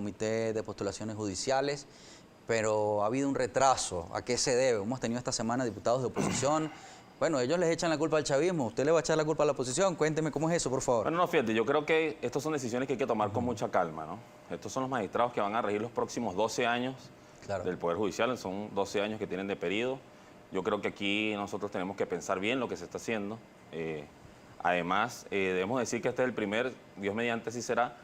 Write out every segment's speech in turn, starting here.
Comité de Postulaciones Judiciales, pero ha habido un retraso. ¿A qué se debe? Hemos tenido esta semana diputados de oposición. Bueno, ellos les echan la culpa al chavismo, usted le va a echar la culpa a la oposición. Cuénteme cómo es eso, por favor. Bueno, no, fíjate, yo creo que estas son decisiones que hay que tomar con mucha calma, ¿no? Estos son los magistrados que van a regir los próximos 12 años del Poder Judicial, son 12 años que tienen de periodo. Yo creo que aquí nosotros tenemos que pensar bien lo que se está haciendo. Además, debemos decir que este es el primer, Dios mediante así será,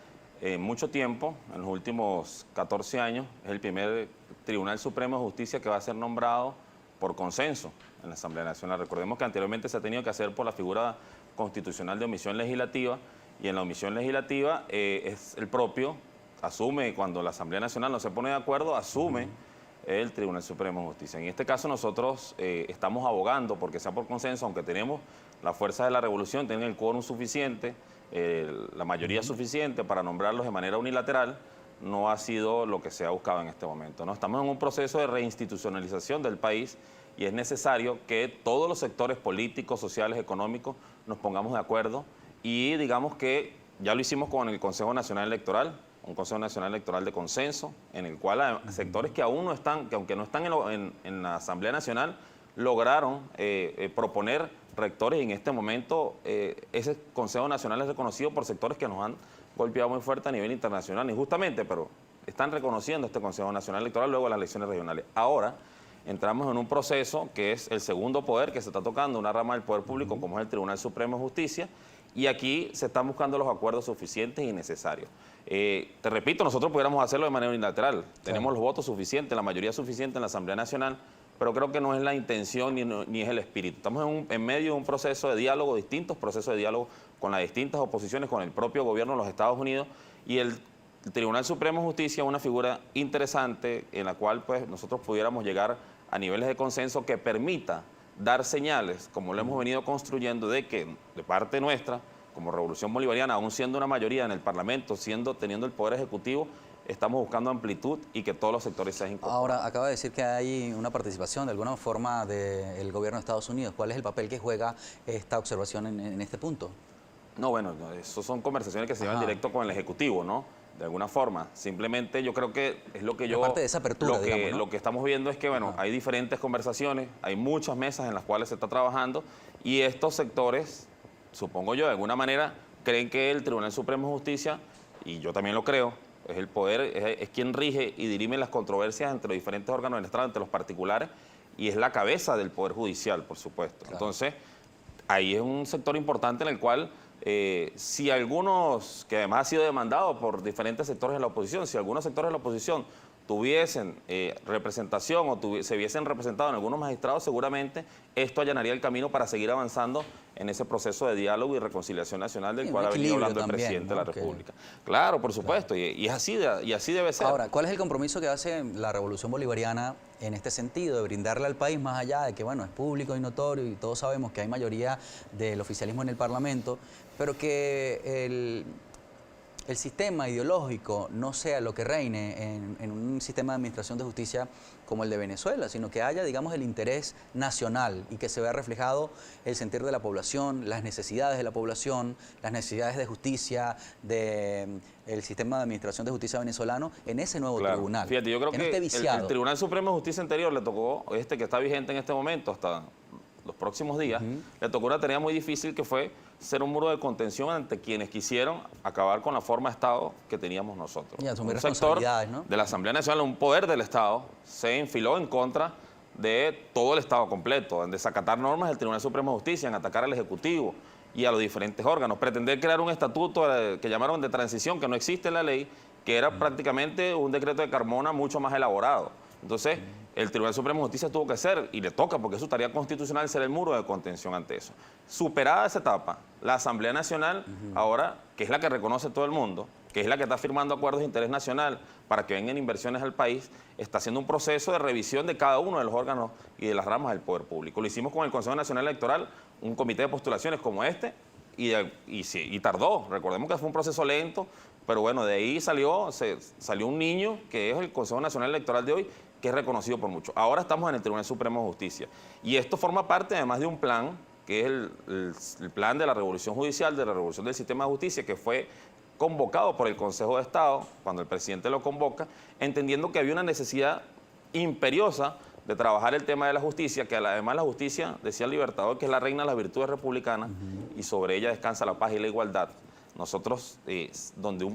mucho tiempo, en los últimos 14 años, es el primer Tribunal Supremo de Justicia que va a ser nombrado por consenso en la Asamblea Nacional. Recordemos que anteriormente se ha tenido que hacer por la figura constitucional de omisión legislativa, y en la omisión legislativa es el propio, asume, cuando la Asamblea Nacional no se pone de acuerdo, asume el Tribunal Supremo de Justicia. En este caso nosotros estamos abogando porque sea por consenso, aunque tenemos las fuerzas de la revolución, tienen el quórum suficiente, la mayoría suficiente para nombrarlos de manera unilateral. No ha sido lo que se ha buscado en este momento, ¿no? Estamos en un proceso de reinstitucionalización del país y es necesario que todos los sectores políticos, sociales, económicos nos pongamos de acuerdo, y digamos que ya lo hicimos con el Consejo Nacional Electoral, un Consejo Nacional Electoral de consenso, en el cual sectores que aún no están, que aunque no están en la Asamblea Nacional, lograron proponer rectores, y en este momento ese Consejo Nacional es reconocido por sectores que nos han golpeado muy fuerte a nivel internacional, injustamente, pero están reconociendo este Consejo Nacional Electoral luego de las elecciones regionales. Ahora entramos en un proceso que es el segundo poder que se está tocando, una rama del poder público como es el Tribunal Supremo de Justicia, y aquí se están buscando los acuerdos suficientes y necesarios. Te repito, nosotros pudiéramos hacerlo de manera unilateral, tenemos los votos suficientes, la mayoría suficiente en la Asamblea Nacional, pero creo que no es la intención ni es el espíritu. Estamos en medio de un proceso de diálogo, distintos procesos de diálogo con las distintas oposiciones, con el propio gobierno de los Estados Unidos, y el Tribunal Supremo de Justicia es una figura interesante en la cual pues, nosotros pudiéramos llegar a niveles de consenso que permita dar señales, como lo hemos venido construyendo, de que de parte nuestra, como Revolución Bolivariana, aún siendo una mayoría en el Parlamento, teniendo el Poder Ejecutivo, estamos buscando amplitud y que todos los sectores sean incorporados. Ahora, acaba de decir que hay una participación de alguna forma del gobierno de Estados Unidos. ¿Cuál es el papel que juega esta observación en este punto? No, bueno, eso son conversaciones que se llevan directo con el Ejecutivo, ¿no? De alguna forma. Simplemente yo creo que es lo que yo... Parte de esa apertura, digamos, ¿no? Lo que estamos viendo es que, bueno, hay diferentes conversaciones, hay muchas mesas en las cuales se está trabajando, y estos sectores, supongo yo, de alguna manera, creen que el Tribunal Supremo de Justicia, y yo también lo creo, es el poder, es quien rige y dirime las controversias entre los diferentes órganos del Estado, entre los particulares, y es la cabeza del Poder Judicial, por supuesto. Claro. Entonces, ahí es un sector importante en el cual, si algunos, que además ha sido demandado por diferentes sectores de la oposición, si algunos sectores de la oposición tuviesen representación o se hubiesen representado en algunos magistrados, seguramente esto allanaría el camino para seguir avanzando en ese proceso de diálogo y reconciliación nacional del cual ha venido hablando el presidente de la República. Claro, por supuesto, claro. Y así debe ser. Ahora, ¿cuál es el compromiso que hace la Revolución Bolivariana en este sentido, de brindarle al país, más allá de que, bueno, es público y notorio y todos sabemos que hay mayoría del oficialismo en el Parlamento, pero que el sistema ideológico no sea lo que reine en un sistema de administración de justicia como el de Venezuela, sino que haya, digamos, el interés nacional y que se vea reflejado el sentir de la población, las necesidades de la población, las necesidades de justicia del sistema de administración de justicia venezolano en ese nuevo tribunal. Fíjate, yo creo que el Tribunal Supremo de Justicia anterior le tocó, que está vigente en este momento hasta los próximos días, le tocó una tarea muy difícil, que fue ser un muro de contención ante quienes quisieron acabar con la forma de Estado que teníamos nosotros. Y asumir un sector ¿no? de la Asamblea Nacional, un poder del Estado, se enfiló en contra de todo el Estado completo, en desacatar normas del Tribunal Supremo de Justicia, en atacar al Ejecutivo y a los diferentes órganos, pretender crear un estatuto que llamaron de transición, que no existe en la ley, que era prácticamente un decreto de Carmona mucho más elaborado. Entonces, el Tribunal Supremo de Justicia tuvo que ser, y le toca, porque es su tarea constitucional, ser el muro de contención ante eso. Superada esa etapa, la Asamblea Nacional, ahora, que es la que reconoce todo el mundo, que es la que está firmando acuerdos de interés nacional para que vengan inversiones al país, está haciendo un proceso de revisión de cada uno de los órganos y de las ramas del poder público. Lo hicimos con el Consejo Nacional Electoral, un comité de postulaciones como este, y tardó. Recordemos que fue un proceso lento, pero bueno, de ahí salió un niño, que es el Consejo Nacional Electoral de hoy, que es reconocido por muchos. Ahora estamos en el Tribunal Supremo de Justicia. Y esto forma parte, además, de un plan, que es el plan de la revolución judicial, de la revolución del sistema de justicia, que fue convocado por el Consejo de Estado, cuando el presidente lo convoca, entendiendo que había una necesidad imperiosa de trabajar el tema de la justicia, que además la justicia, decía el Libertador, que es la reina de las virtudes republicanas y sobre ella descansa la paz y la igualdad. Nosotros,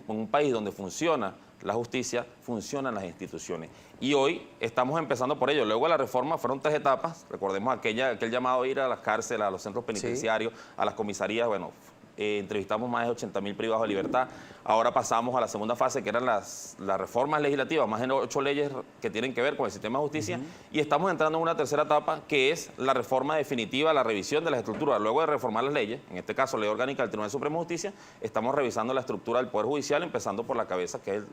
un país donde funciona la justicia, funcionan las instituciones. Y hoy estamos empezando por ello. Luego de la reforma fueron 3 etapas. Recordemos aquel llamado a ir a las cárceles, a los centros penitenciarios, a las comisarías. Bueno, entrevistamos más de 80.000 privados de libertad. Ahora pasamos a la segunda fase, que eran las reformas legislativas, más de 8 leyes que tienen que ver con el sistema de justicia, y estamos entrando en una tercera etapa, que es la reforma definitiva, la revisión de las estructuras. Luego de reformar las leyes, en este caso Ley Orgánica del Tribunal Supremo de Justicia, estamos revisando la estructura del Poder Judicial, empezando por la cabeza, que es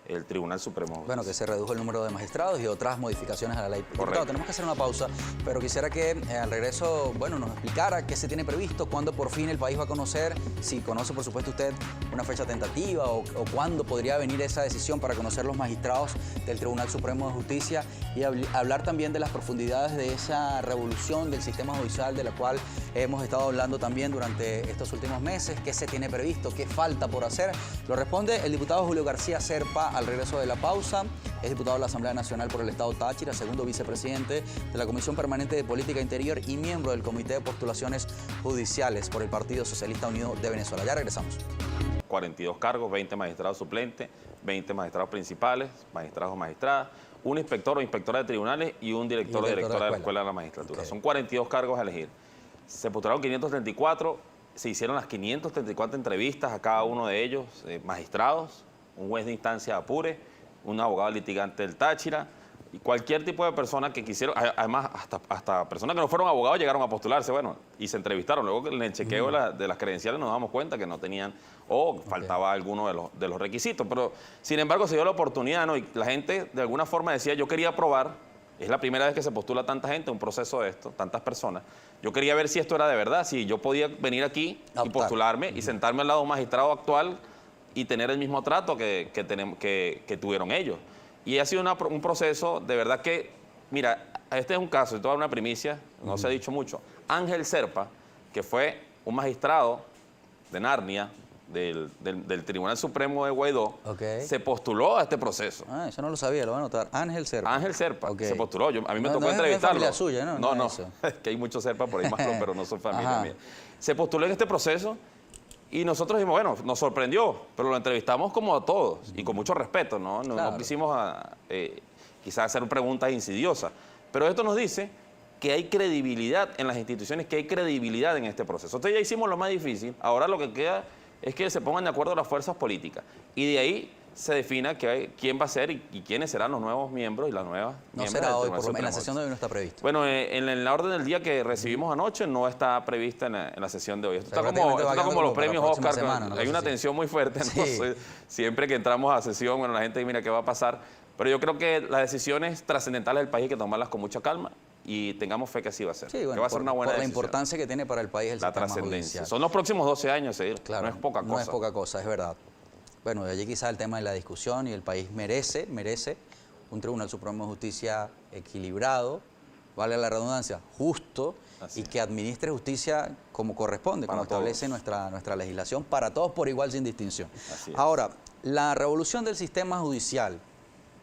el Tribunal Supremo de Justicia. Bueno, que se redujo el número de magistrados y otras modificaciones a la ley. Diputado, tenemos que hacer una pausa, pero quisiera que al regreso, bueno, nos explicara qué se tiene previsto, cuándo por fin el país va a conocer, si conoce, por supuesto, usted una fecha tentativa o cuándo podría venir esa decisión para conocer los magistrados del Tribunal Supremo de Justicia, y hablar también de las profundidades de esa revolución del sistema judicial de la cual hemos estado hablando también durante estos últimos meses. ¿Qué se tiene previsto? ¿Qué falta por hacer? Lo responde el diputado Julio García Zerpa al regreso de la pausa. Es diputado de la Asamblea Nacional por el Estado Táchira, segundo vicepresidente de la Comisión Permanente de Política Interior y miembro del Comité de Postulaciones Judiciales por el Partido Socialista Unido de Venezuela. Ya regresamos. 42 cargos, 20 magistrados suplentes, 20 magistrados principales, magistrados o magistradas, un inspector o inspectora de tribunales y un director o directora de la Escuela de la Magistratura. Okay. Son 42 cargos a elegir. Se postularon 534, se hicieron las 534 entrevistas a cada uno de ellos, magistrados, un juez de instancia de Apure, un abogado litigante del Táchira, y cualquier tipo de persona que quisieron, además hasta personas que no fueron abogados llegaron a postularse, bueno, y se entrevistaron. Luego en el chequeo de las credenciales nos damos cuenta que no tenían, o faltaba alguno de los requisitos, pero sin embargo se dio la oportunidad, ¿no? Y la gente de alguna forma decía, yo quería probar, es la primera vez que se postula tanta gente, un proceso de esto, tantas personas, yo quería ver si esto era de verdad, si yo podía venir aquí y postularme y sentarme al lado de un magistrado actual y tener el mismo trato que tuvieron ellos. Y ha sido un proceso de verdad que, mira, este es un caso, y toda una primicia, no se ha dicho mucho. Ángel Zerpa, que fue un magistrado de Narnia, del Tribunal Supremo de Guaidó, se postuló a este proceso. Ah, eso no lo sabía, lo voy a anotar. Ángel Zerpa. Ángel Zerpa, se postuló. A mí me tocó entrevistarlo. No es familia suya, ¿no? No, es que hay muchos Zerpa por ahí más, pero no son familia mía. Se postuló en este proceso. Y nosotros dijimos, bueno, nos sorprendió, pero lo entrevistamos como a todos y con mucho respeto, ¿no? No quisimos quizás hacer preguntas insidiosas. Pero esto nos dice que hay credibilidad en las instituciones, que hay credibilidad en este proceso. Entonces ya hicimos lo más difícil, ahora lo que queda es que se pongan de acuerdo las fuerzas políticas. Y de ahí se defina quién va a ser y quiénes serán los nuevos miembros y las nuevas miembros. No será hoy, en la sesión de hoy no está previsto. Bueno, en la orden del día que recibimos anoche no está prevista en la sesión de hoy. Esto está como los premios Oscar, semana, hay una tensión muy fuerte. Sí. ¿No? Siempre que entramos a sesión, bueno, la gente dice, mira, ¿qué va a pasar? Pero yo creo que las decisiones trascendentales del país hay que tomarlas con mucha calma y tengamos fe que así va a ser. Sí, bueno, que va a ser una buena por la importancia que tiene para el país el sistema judicial. Son los próximos 12 años, claro, no es poca cosa. No es poca cosa, es verdad. Bueno, de allí quizá el tema de la discusión, y el país merece un Tribunal Supremo de Justicia equilibrado, vale la redundancia, justo, y que administre justicia como corresponde, como establece nuestra legislación, para todos por igual, sin distinción. Ahora, la revolución del sistema judicial.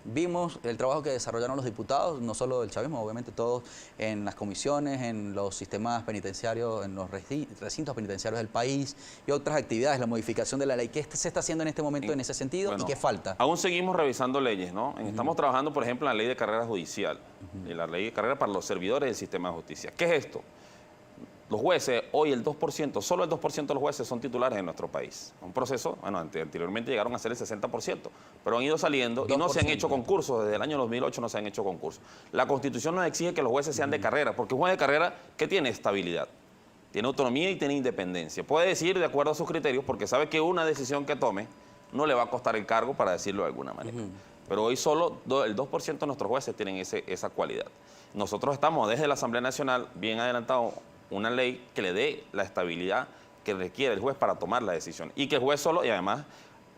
Vimos el trabajo que desarrollaron los diputados, no solo del chavismo, obviamente todos en las comisiones, en los sistemas penitenciarios, en los recintos penitenciarios del país y otras actividades, la modificación de la ley. ¿Qué se está haciendo en este momento en ese sentido y qué falta? Aún seguimos revisando leyes, ¿no? Estamos trabajando, por ejemplo, en la ley de carrera judicial, y la ley de carrera para los servidores del sistema de justicia. ¿Qué es esto? Los jueces, hoy el 2%, solo el 2% de los jueces son titulares en nuestro país. Un proceso, bueno, anteriormente llegaron a ser el 60%, pero han ido saliendo 2%. Y no se han hecho concursos, desde el año 2008 no se han hecho concursos. La Constitución nos exige que los jueces sean de carrera, porque un juez de carrera, ¿qué tiene? Estabilidad, tiene autonomía y tiene independencia. Puede decidir de acuerdo a sus criterios, porque sabe que una decisión que tome no le va a costar el cargo, para decirlo de alguna manera. Pero hoy solo el 2% de nuestros jueces tienen esa cualidad. Nosotros estamos desde la Asamblea Nacional bien adelantado una ley que le dé la estabilidad que requiere el juez para tomar la decisión. Y que el juez solo, y además,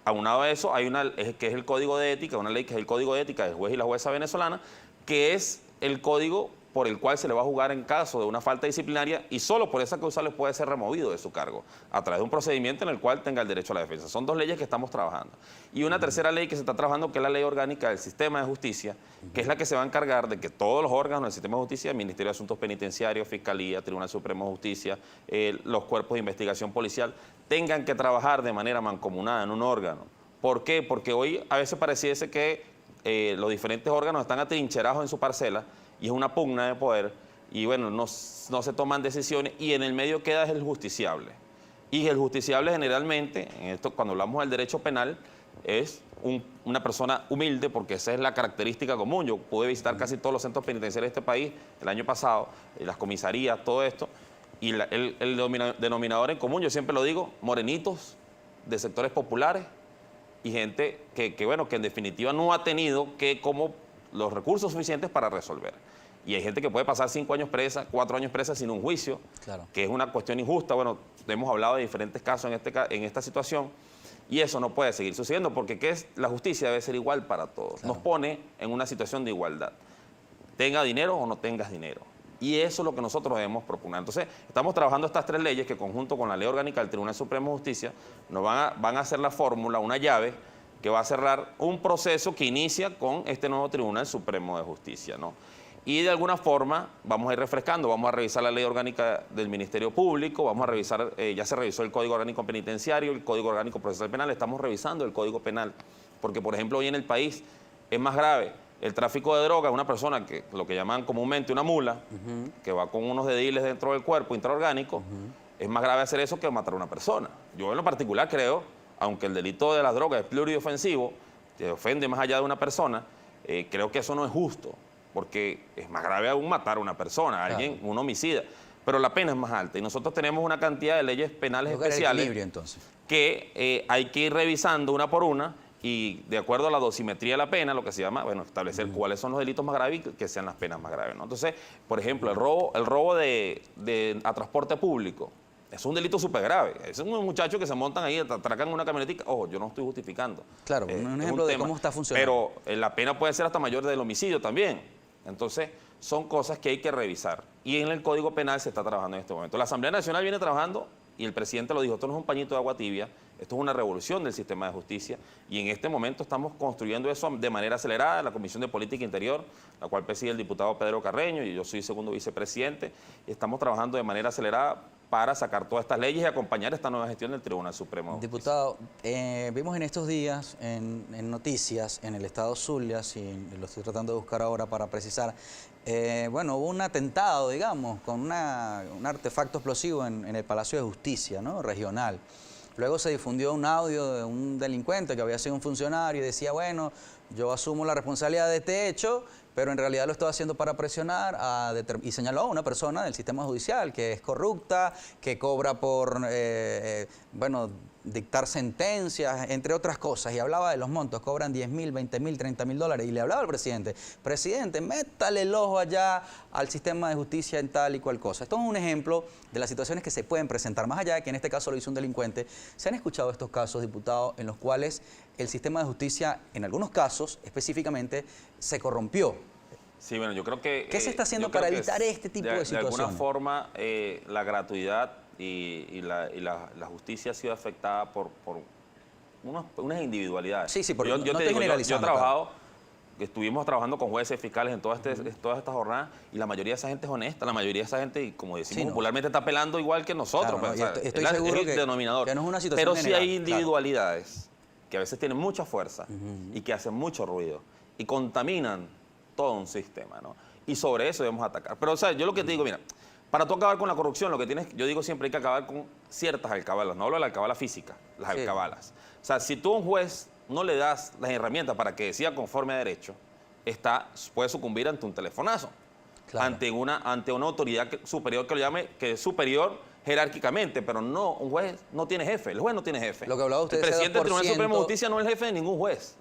aunado a eso, hay que es el Código de Ética, una ley que es el Código de Ética del juez y la jueza venezolana, que es el código por el cual se le va a juzgar en caso de una falta disciplinaria y solo por esa causa le puede ser removido de su cargo a través de un procedimiento en el cual tenga el derecho a la defensa. Son 2 leyes que estamos trabajando. Y una tercera ley que se está trabajando, que es la Ley Orgánica del Sistema de Justicia, que es la que se va a encargar de que todos los órganos del Sistema de Justicia, Ministerio de Asuntos Penitenciarios, Fiscalía, Tribunal Supremo de Justicia, los cuerpos de investigación policial, tengan que trabajar de manera mancomunada en un órgano. ¿Por qué? Porque hoy a veces pareciese que los diferentes órganos están atrincherados en su parcela y es una pugna de poder y bueno, no se toman decisiones y en el medio queda el justiciable. Y el justiciable generalmente, en esto, cuando hablamos del derecho penal, es una persona humilde porque esa es la característica común. Yo pude visitar casi todos los centros penitenciarios de este país el año pasado, las comisarías, todo esto, y el denominador en común, yo siempre lo digo, morenitos de sectores populares, y gente bueno, que en definitiva no ha tenido como los recursos suficientes para resolver. Y hay gente que puede pasar 5 años presa, 4 años presa sin un juicio, claro, que es una cuestión injusta. Bueno, hemos hablado de diferentes casos en esta situación y eso no puede seguir sucediendo porque la justicia debe ser igual para todos. Claro. Nos pone en una situación de igualdad. Tenga dinero o no tengas dinero. Y eso es lo que nosotros debemos proponer. Entonces, estamos trabajando estas 3 leyes que conjunto con la Ley Orgánica del Tribunal Supremo de Justicia nos van a hacer la fórmula, una llave que va a cerrar un proceso que inicia con este nuevo Tribunal Supremo de Justicia, ¿no? Y de alguna forma vamos a ir refrescando, vamos a revisar la Ley Orgánica del Ministerio Público, vamos a revisar, ya se revisó el Código Orgánico Penitenciario, el Código Orgánico Procesal Penal, estamos revisando el Código Penal, porque por ejemplo hoy en el país es más grave el tráfico de drogas, una persona que lo que llaman comúnmente una mula, que va con unos dediles dentro del cuerpo intraorgánico, es más grave hacer eso que matar a una persona. Yo en lo particular creo, aunque el delito de las drogas es pluriofensivo, que ofende más allá de una persona, creo que eso no es justo, porque es más grave aún matar a una persona, a alguien, un homicida, pero la pena es más alta y nosotros tenemos una cantidad de leyes penales especiales que hay que ir revisando una por una y de acuerdo a la dosimetría de la pena, lo que se llama, bueno, establecer cuáles son los delitos más graves y que sean las penas más graves, ¿no? Entonces, por ejemplo, el robo a transporte público es un delito súper grave. Es un muchacho que se montan ahí, atracan una camionetica. Ojo, yo no estoy justificando. Claro, un ejemplo de cómo está funcionando. Pero la pena puede ser hasta mayor del homicidio también. Entonces, son cosas que hay que revisar. Y en el Código Penal se está trabajando en este momento. La Asamblea Nacional viene trabajando, y el presidente lo dijo, esto no es un pañito de agua tibia, esto es una revolución del sistema de justicia, y en este momento estamos construyendo eso de manera acelerada. La Comisión de Política Interior, la cual preside el diputado Pedro Carreño, y yo soy segundo vicepresidente, y estamos trabajando de manera acelerada para sacar todas estas leyes y acompañar esta nueva gestión del Tribunal Supremo. Diputado, vimos en estos días en noticias en el estado Zulia, si lo estoy tratando de buscar ahora para precisar, bueno, hubo un atentado, digamos, con un artefacto explosivo en el Palacio de Justicia, ¿no?, regional. Luego se difundió un audio de un delincuente que había sido un funcionario y decía, bueno, yo asumo la responsabilidad de este hecho, pero en realidad lo estaba haciendo para presionar y señaló a una persona del sistema judicial que es corrupta, que cobra por, bueno, dictar sentencias, entre otras cosas, y hablaba de los montos, cobran 10.000, 20.000, 30.000 dólares, y le hablaba al presidente, métale el ojo allá al sistema de justicia en tal y cual cosa. Esto es un ejemplo de las situaciones que se pueden presentar, más allá de que en este caso lo hizo un delincuente. ¿Se han escuchado estos casos, diputado, en los cuales el sistema de justicia, en algunos casos específicamente, se corrompió? Sí, bueno, yo creo que... ¿Qué se está haciendo para evitar este tipo de situaciones? De alguna forma, la gratuidad y la justicia ha sido afectada por unas individualidades. Sí, porque yo te digo, yo he trabajado, estuvimos trabajando con jueces fiscales en todas estas jornadas y la mayoría de esa gente es honesta, la mayoría de esa gente, como decimos popularmente, está pelando igual que nosotros. Claro, pero, estoy seguro es el denominador. Que no es una situación pero general, sí hay individualidades que a veces tienen mucha fuerza y que hacen mucho ruido y contaminan todo un sistema, ¿no? Y sobre eso debemos atacar. Pero, o sea, yo lo que te digo, mira, para tú acabar con la corrupción, lo que tienes, yo digo siempre hay que acabar con ciertas alcabalas, no hablo de la alcabala física, las alcabalas. O sea, si tú a un juez no le das las herramientas para que decida conforme a derecho, puede sucumbir ante un telefonazo, ante una autoridad superior que lo llame, que es superior jerárquicamente, pero no, un juez no tiene jefe, el juez no tiene jefe. Lo que hablaba usted, el presidente del Tribunal Supremo de Justicia no es el jefe de ningún juez.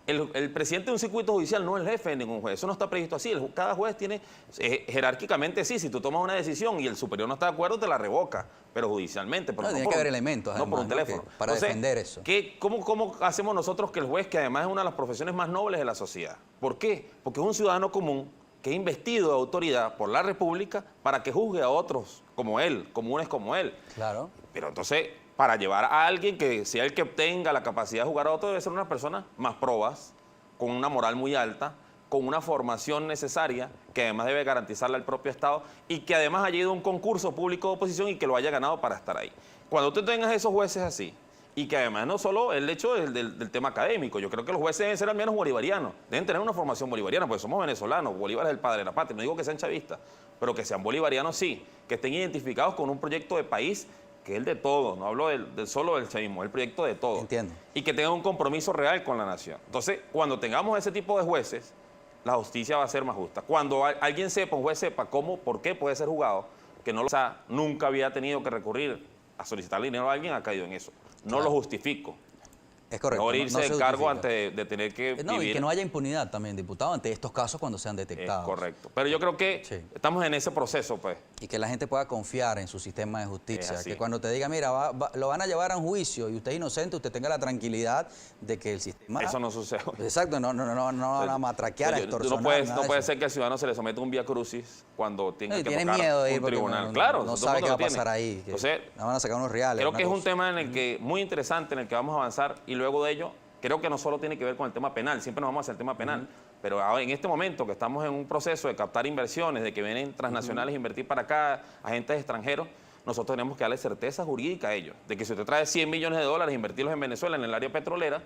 El presidente de un circuito judicial no es el jefe de ningún juez, eso no está previsto así. Cada juez tiene, jerárquicamente sí, si tú tomas una decisión y el superior no está de acuerdo, te la revoca, pero judicialmente. Pero tiene que haber elementos, además, no por un teléfono. Para defender eso. ¿Cómo hacemos nosotros que el juez, que además es una de las profesiones más nobles de la sociedad? ¿Por qué? Porque es un ciudadano común que es investido de autoridad por la República para que juzgue a otros como él, comunes como él. Claro. Pero entonces, para llevar a alguien que sea el que tenga la capacidad de jugar a otro, debe ser una persona más probas, con una moral muy alta, con una formación necesaria, que además debe garantizarle al propio Estado y que además haya ido a un concurso público de oposición y que lo haya ganado para estar ahí. Cuando tú tengas esos jueces así, y que además no solo el hecho del tema académico, yo creo que los jueces deben ser al menos bolivarianos, deben tener una formación bolivariana, porque somos venezolanos, Bolívar es el padre de la patria, no digo que sean chavistas, pero que sean bolivarianos sí, que estén identificados con un proyecto de país que es el de todos, no hablo solo del chavismo, es el proyecto de todos. Entiendo. Y que tengan un compromiso real con la nación. Entonces, cuando tengamos ese tipo de jueces, la justicia va a ser más justa. Cuando alguien sepa, un juez sepa cómo, por qué puede ser juzgado, que no lo sabe, nunca había tenido que recurrir a solicitar dinero a alguien, ha caído en eso. No Claro. lo justifico. Es correcto. Mejor irse del se cargo justifica. antes de tener que No, vivir. y que no haya impunidad también, diputado, ante estos casos cuando sean Es detectados. correcto. Pero yo creo que Sí. estamos en ese proceso, pues. Y que la gente pueda confiar en su sistema de justicia. Es así. Que cuando te diga, mira, lo van a llevar a un juicio y usted es inocente, usted tenga la tranquilidad de que el sistema... Eso no sucede. Exacto, no van a matraquear, a extorsionar. No puede ser que al ciudadano se le someta un vía crucis cuando tenga No, y que tienen tocar miedo de ir un porque tribunal. no claro, no todo sabe el qué va a mundo lo tiene. pasar ahí. Que Entonces, la van a sacar unos reales. creo una que es un cosa. tema en el que muy interesante, en el que vamos a avanzar y luego de ello, creo que no solo tiene que ver con el tema penal, siempre nos vamos hacia el tema penal, pero ahora, en este momento que estamos en un proceso de captar inversiones, de que vienen transnacionales a invertir para acá, agentes extranjeros, nosotros tenemos que darle certeza jurídica a ellos, de que si usted trae 100 millones de dólares, invertirlos en Venezuela, en el área petrolera,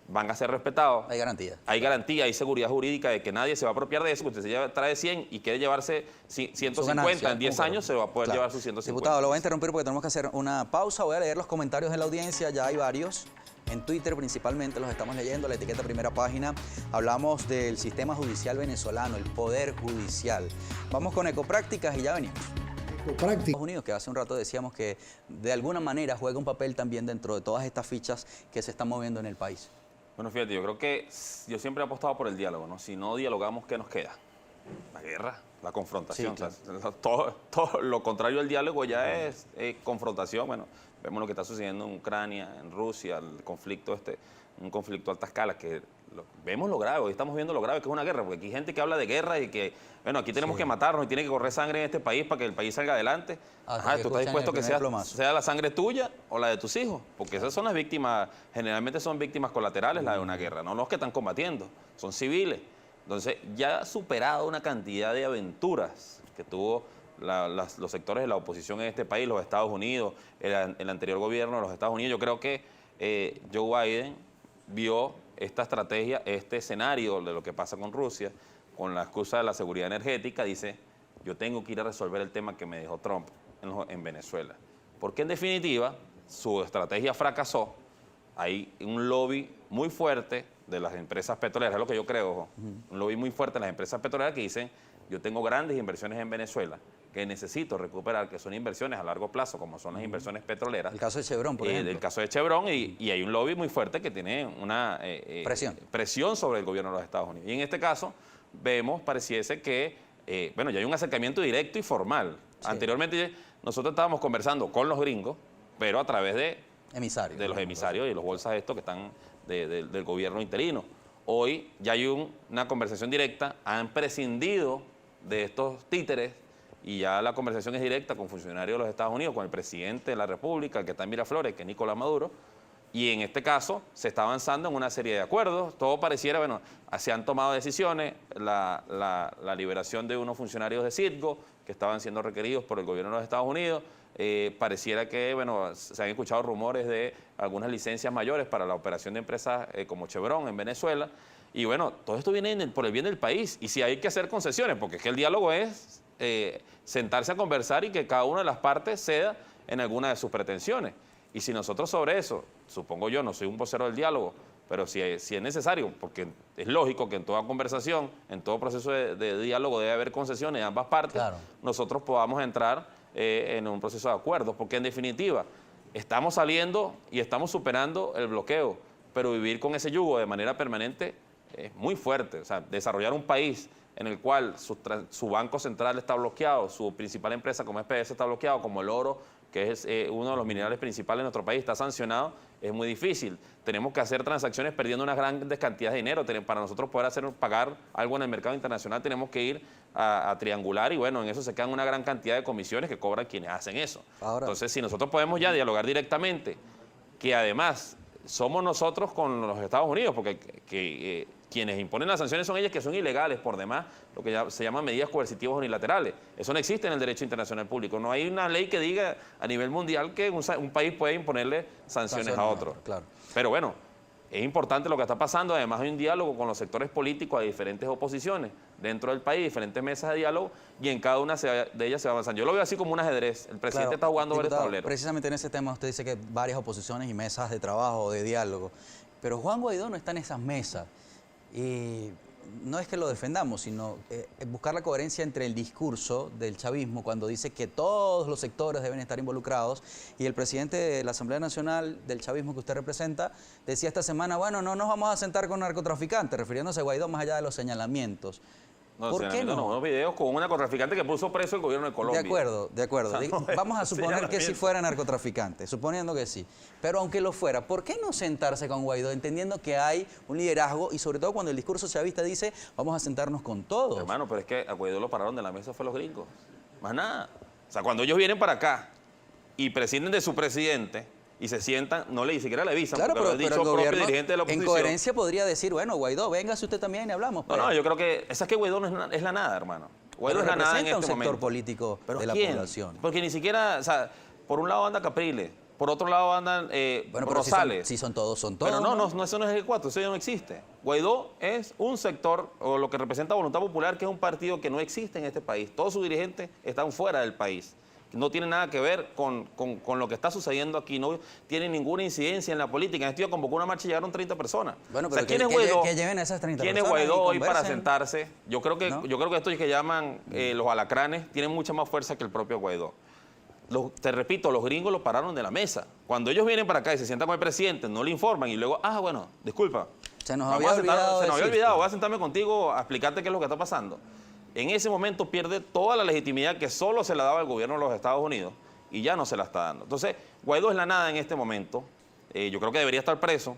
van a ser respetados. Hay garantía. Hay garantía, hay seguridad jurídica de que nadie se va a apropiar de eso, que usted trae 100 y quiere llevarse 150, ganancia, en 10 años se va a poder Claro. llevar sus 150. Diputado, lo voy a interrumpir porque tenemos que hacer una pausa. Voy a leer los comentarios de la audiencia, ya hay varios. En Twitter principalmente los estamos leyendo, la etiqueta primera página. Hablamos del sistema judicial venezolano, el poder judicial. Vamos con Ecoprácticas y ya venimos. Estados Unidos, que hace un rato decíamos que de alguna manera juega un papel también dentro de todas estas fichas que se están moviendo en el país. Bueno, fíjate, yo creo que yo siempre he apostado por el diálogo, ¿no? Si no dialogamos, ¿qué nos queda? La guerra, la confrontación. Sí, claro. O sea, todo lo contrario al diálogo ya es confrontación. Bueno, vemos lo que está sucediendo en Ucrania, en Rusia, el conflicto un conflicto a alta escala, que vemos lo grave, hoy estamos viendo lo grave que es una guerra, porque aquí hay gente que habla de guerra y que, bueno, aquí tenemos que matarnos y tiene que correr sangre en este país para que el país salga adelante. Hasta que ¿tú estás dispuesto escuchan que el primer plomazo. sea la sangre tuya o la de tus hijos? Porque esas son las víctimas, generalmente son víctimas colaterales las de una guerra, no los que están combatiendo, son civiles. Entonces, ya ha superado una cantidad de aventuras que tuvo los sectores de la oposición en este país, los Estados Unidos, el anterior gobierno de los Estados Unidos. Yo creo que Joe Biden vio esta estrategia, este escenario de lo que pasa con Rusia, con la excusa de la seguridad energética, dice, yo tengo que ir a resolver el tema que me dejó Trump en Venezuela. Porque en definitiva, su estrategia fracasó, hay un lobby muy fuerte de las empresas petroleras, es lo que yo creo, ojo, un lobby muy fuerte de las empresas petroleras que dicen, yo tengo grandes inversiones en Venezuela que necesito recuperar, que son inversiones a largo plazo, como son las inversiones petroleras. El caso de Chevron, por ejemplo. El caso de Chevron, y hay un lobby muy fuerte que tiene una presión sobre el gobierno de los Estados Unidos. Y en este caso, vemos, pareciese que, bueno, ya hay un acercamiento directo y formal. Sí. Anteriormente, nosotros estábamos conversando con los gringos, pero a través de los emisarios y los bolsas estos que están del gobierno interino. Hoy ya hay una conversación directa, han prescindido de estos títeres y ya la conversación es directa con funcionarios de los Estados Unidos, con el presidente de la República, el que está en Miraflores, que es Nicolás Maduro, y en este caso se está avanzando en una serie de acuerdos. Todo pareciera, bueno, se han tomado decisiones, la liberación de unos funcionarios de Citgo que estaban siendo requeridos por el gobierno de los Estados Unidos. Pareciera que, bueno, se han escuchado rumores de algunas licencias mayores para la operación de empresas como Chevron en Venezuela. Y bueno, todo esto viene por el bien del país. Y si hay que hacer concesiones, porque es que el diálogo es sentarse a conversar y que cada una de las partes ceda en alguna de sus pretensiones. Y si nosotros sobre eso, supongo yo, no soy un vocero del diálogo, pero si es necesario, porque es lógico que en toda conversación, en todo proceso de diálogo debe haber concesiones de ambas partes, claro, nosotros podamos entrar en un proceso de acuerdos, porque en definitiva estamos saliendo y estamos superando el bloqueo, pero vivir con ese yugo de manera permanente es muy fuerte. O sea, desarrollar un país en el cual su banco central está bloqueado, su principal empresa como es PDVSA está bloqueado, como el oro que es uno de los minerales principales de nuestro país, está sancionado, es muy difícil. Tenemos que hacer transacciones perdiendo unas grandes cantidades de dinero. Para nosotros poder pagar algo en el mercado internacional tenemos que ir a triangular y bueno, en eso se quedan una gran cantidad de comisiones que cobran quienes hacen eso. Ahora, entonces, si nosotros podemos ya dialogar directamente, que además somos nosotros con los Estados Unidos, porque quienes imponen las sanciones son ellas, que son ilegales por demás, lo que se llaman medidas coercitivas unilaterales. Eso no existe en el derecho internacional público. No hay una ley que diga a nivel mundial que un país puede imponerle sanciones a otro. Claro. Pero bueno, es importante lo que está pasando. Además hay un diálogo con los sectores políticos de diferentes oposiciones dentro del país, diferentes mesas de diálogo, y en cada una de ellas se va avanzando. Yo lo veo así como un ajedrez. El presidente está jugando varios tableros. Precisamente en ese tema usted dice que varias oposiciones y mesas de trabajo, de diálogo. Pero Juan Guaidó no está en esas mesas. Y no es que lo defendamos, sino buscar la coherencia entre el discurso del chavismo cuando dice que todos los sectores deben estar involucrados, y el presidente de la Asamblea Nacional del chavismo que usted representa decía esta semana, bueno, no nos vamos a sentar con narcotraficantes, refiriéndose a Guaidó más allá de los señalamientos. No, ¿Por qué no? Unos videos con una narcotraficante que puso preso el gobierno de Colombia. De acuerdo. O sea, no, vamos a suponer que si fuera narcotraficante, suponiendo que sí. Pero aunque lo fuera, ¿por qué no sentarse con Guaidó entendiendo que hay un liderazgo y sobre todo cuando el discurso chavista dice vamos a sentarnos con todos? Hermano, pero es que a Guaidó lo pararon de la mesa fue los gringos. Más nada. O sea, cuando ellos vienen para acá y prescinden de su presidente y se sientan, no ni siquiera le avisan, claro, porque lo ha dicho el propio dirigente de la oposición. En coherencia podría decir, bueno, Guaidó, véngase usted también y hablamos. Pues. No, yo creo que esa es que Guaidó no es la nada, hermano. Guaidó es la nada en este momento. Un sector político de la población. Porque ni siquiera, o sea, por un lado anda Capriles, por otro lado andan Rosales. Si son todos, son todos. Pero no, eso no es el 4, eso ya no existe. Guaidó es un sector, o lo que representa Voluntad Popular, que es un partido que no existe en este país. Todos sus dirigentes están fuera del país. No tiene nada que ver con lo que está sucediendo aquí, no tiene ninguna incidencia en la política. En este día convocó una marcha y llegaron 30 personas. Bueno, pero o sea, que lleven a esas 30 ¿quién personas? ¿Quién es Guaidó hoy para sentarse? Yo creo que, ¿no? yo creo que estos que llaman los alacranes tienen mucha más fuerza que el propio Guaidó. Te repito, los gringos lo pararon de la mesa. Cuando ellos vienen para acá y se sientan con el presidente, no le informan y luego, bueno, disculpa. Se nos había olvidado. Voy a sentarme contigo a explicarte qué es lo que está pasando. En ese momento pierde toda la legitimidad que solo se la daba el gobierno de los Estados Unidos y ya no se la está dando. Entonces, Guaidó es la nada en este momento. Yo creo que debería estar preso.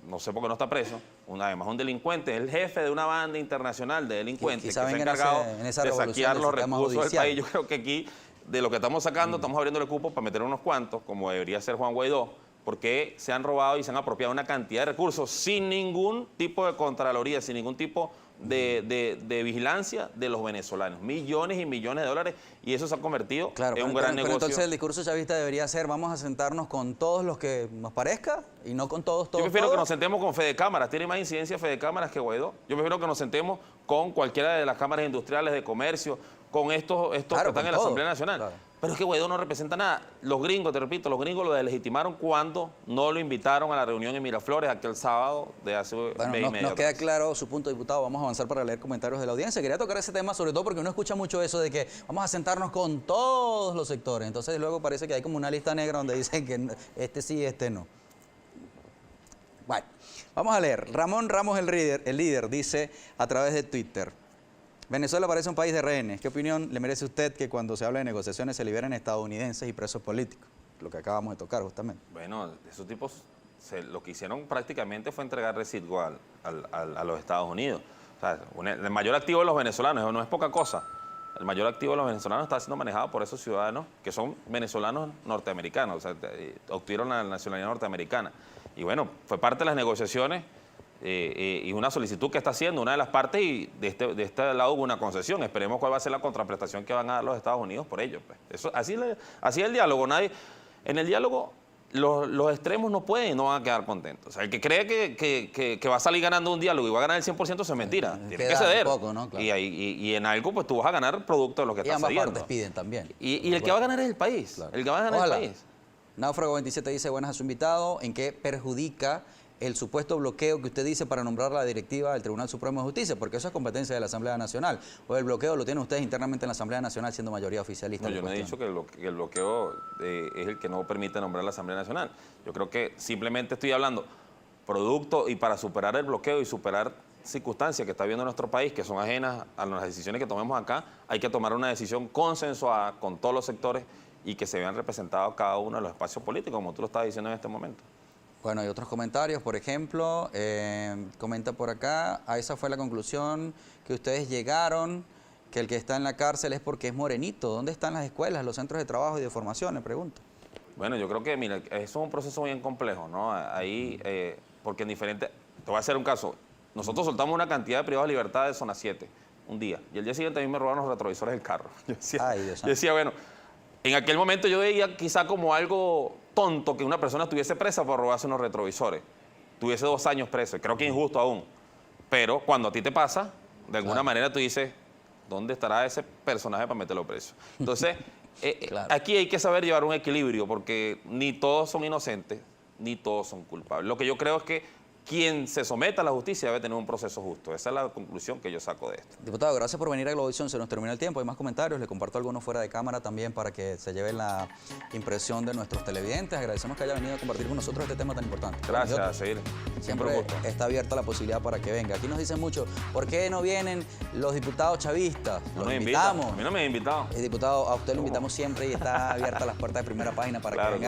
No sé por qué no está preso. Además, un delincuente, es el jefe de una banda internacional de delincuentes que está encargado de saquear los recursos del país. Yo creo que aquí, de lo que estamos sacando, estamos abriendo el cupo para meter unos cuantos, como debería ser Juan Guaidó, porque se han robado y se han apropiado una cantidad de recursos sin ningún tipo de contraloría, sin ningún tipo de vigilancia de los venezolanos. Millones y millones de dólares, y eso se ha convertido en un gran negocio. Pero entonces el discurso chavista debería ser, vamos a sentarnos con todos los que nos parezca y no con todos. Yo prefiero que nos sentemos con Fede Cámaras. Tiene más incidencia Fede Cámaras que Guaidó. Yo prefiero que nos sentemos con cualquiera de las cámaras industriales de comercio, con estos que están en la Asamblea Nacional. Claro. Pero es que Guaidó no representa nada. Los gringos, te repito, los gringos lo deslegitimaron cuando no lo invitaron a la reunión en Miraflores aquel sábado de hace mes y medio. Nos queda claro su punto, diputado. Vamos a avanzar para leer comentarios de la audiencia. Quería tocar ese tema sobre todo porque uno escucha mucho eso de que vamos a sentarnos con todos los sectores. Entonces luego parece que hay como una lista negra donde dicen que este sí, este no. Bueno, vamos a leer. Ramón Ramos, el líder, dice a través de Twitter: Venezuela parece un país de rehenes. ¿Qué opinión le merece usted que cuando se habla de negociaciones se liberen estadounidenses y presos políticos? Lo que acabamos de tocar justamente. Bueno, esos tipos lo que hicieron prácticamente fue entregar residuo a los Estados Unidos. O sea, el mayor activo de los venezolanos, no es poca cosa. El mayor activo de los venezolanos está siendo manejado por esos ciudadanos que son venezolanos norteamericanos, o sea, obtuvieron la nacionalidad norteamericana. Y bueno, fue parte de las negociaciones y una solicitud que está haciendo una de las partes, y de este lado hubo una concesión. Esperemos cuál va a ser la contraprestación que van a dar los Estados Unidos por ello. Pues. Eso, así es el diálogo. En el diálogo los extremos no pueden y no van a quedar contentos. O sea, el que cree que va a salir ganando un diálogo y va a ganar el 100% se mentira. Tiene que ceder. Poco, ¿no? Claro. Y en algo pues tú vas a ganar producto de lo que estás cediendo. Y ambas partes piden también. Y el que va a ganar es el país. Claro. El que va a ganar es el país. Náufrago 27 dice: buenas a su invitado. ¿En qué perjudica el supuesto bloqueo que usted dice para nombrar la directiva del Tribunal Supremo de Justicia? Porque eso es competencia de la Asamblea Nacional. ¿O el bloqueo lo tienen ustedes internamente en la Asamblea Nacional siendo mayoría oficialista? No, yo no he dicho que el bloqueo es el que no permite nombrar la Asamblea Nacional. Yo creo que simplemente estoy hablando producto, y para superar el bloqueo y superar circunstancias que está viviendo nuestro país, que son ajenas a las decisiones que tomemos acá, hay que tomar una decisión consensuada con todos los sectores, y que se vean representados cada uno de los espacios políticos, como tú lo estabas diciendo en este momento. Bueno, hay otros comentarios, por ejemplo, comenta por acá, a esa fue la conclusión que ustedes llegaron, que el que está en la cárcel es porque es morenito. ¿Dónde están las escuelas, los centros de trabajo y de formación? Le pregunto. Bueno, yo creo que, mira, eso es un proceso bien complejo, ¿no? Ahí, porque en diferentes... Te voy a hacer un caso. Nosotros soltamos una cantidad de privados de libertad de zona 7 un día, y el día siguiente a mí me robaron los retrovisores del carro. Yo decía, bueno, en aquel momento yo veía quizá como algo tonto que una persona estuviese presa por robarse unos retrovisores. Tuviese 2 años preso, creo que es injusto aún. Pero cuando a ti te pasa, de alguna manera tú dices, ¿dónde estará ese personaje para meterlo preso? Entonces, aquí hay que saber llevar un equilibrio, porque ni todos son inocentes, ni todos son culpables. Lo que yo creo es que quien se someta a la justicia debe tener un proceso justo. Esa es la conclusión que yo saco de esto. Diputado, gracias por venir a Globovisión. Se nos termina el tiempo. Hay más comentarios. Le comparto algunos fuera de cámara también para que se lleve la impresión de nuestros televidentes. Agradecemos que haya venido a compartir con nosotros este tema tan importante. Gracias, Seir. Siempre está abierta la posibilidad para que venga. Aquí nos dicen mucho, ¿por qué no vienen los diputados chavistas? Los invitamos. A mí no me han invitado. Diputado, a usted lo invitamos siempre y está abierta las puertas de Primera Página para que venga.